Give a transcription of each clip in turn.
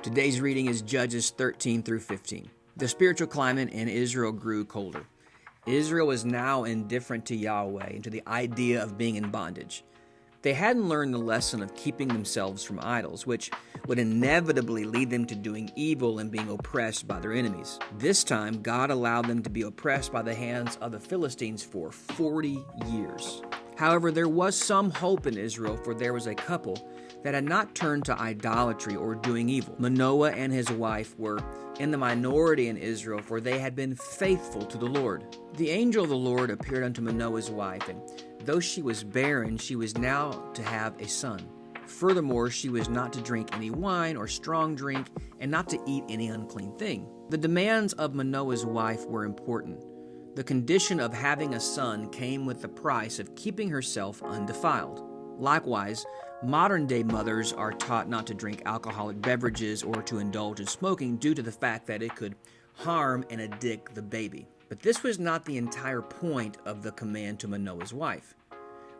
Today's reading is Judges 13 through 15. The spiritual climate in Israel grew colder. Israel was now indifferent to Yahweh and to the idea of being in bondage. They hadn't learned the lesson of keeping themselves from idols, which would inevitably lead them to doing evil and being oppressed by their enemies. This time, God allowed them to be oppressed by the hands of the Philistines for 40 years. However, there was some hope in Israel, for there was a couple that had not turned to idolatry or doing evil. Manoah and his wife were in the minority in Israel, for they had been faithful to the Lord. The angel of the Lord appeared unto Manoah's wife, and though she was barren, she was now to have a son. Furthermore, she was not to drink any wine or strong drink, and not to eat any unclean thing. The demands of Manoah's wife were important. The condition of having a son came with the price of keeping herself undefiled. Likewise, modern-day mothers are taught not to drink alcoholic beverages or to indulge in smoking due to the fact that it could harm and addict the baby. But this was not the entire point of the command to Manoah's wife.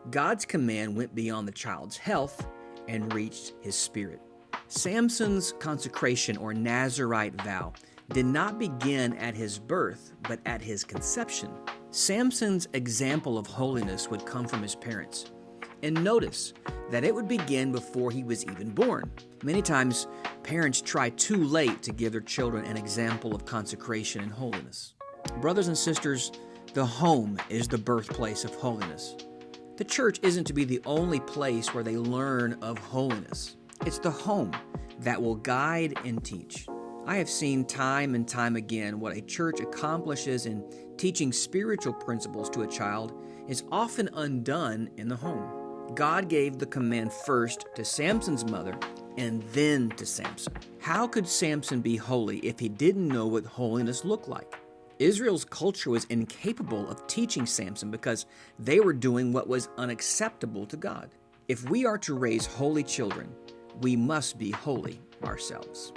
God's command went beyond the child's health and reached his spirit. Samson's consecration or Nazirite vow did not begin at his birth, but at his conception. Samson's example of holiness would come from his parents. And notice that it would begin before he was even born. Many times, parents try too late to give their children an example of consecration and holiness. Brothers and sisters, the home is the birthplace of holiness. The church isn't to be the only place where they learn of holiness. It's the home that will guide and teach. I have seen time and time again what a church accomplishes in teaching spiritual principles to a child is often undone in the home. God gave the command first to Samson's mother and then to Samson. How could Samson be holy if he didn't know what holiness looked like? Israel's culture was incapable of teaching Samson because they were doing what was unacceptable to God. If we are to raise holy children, we must be holy ourselves.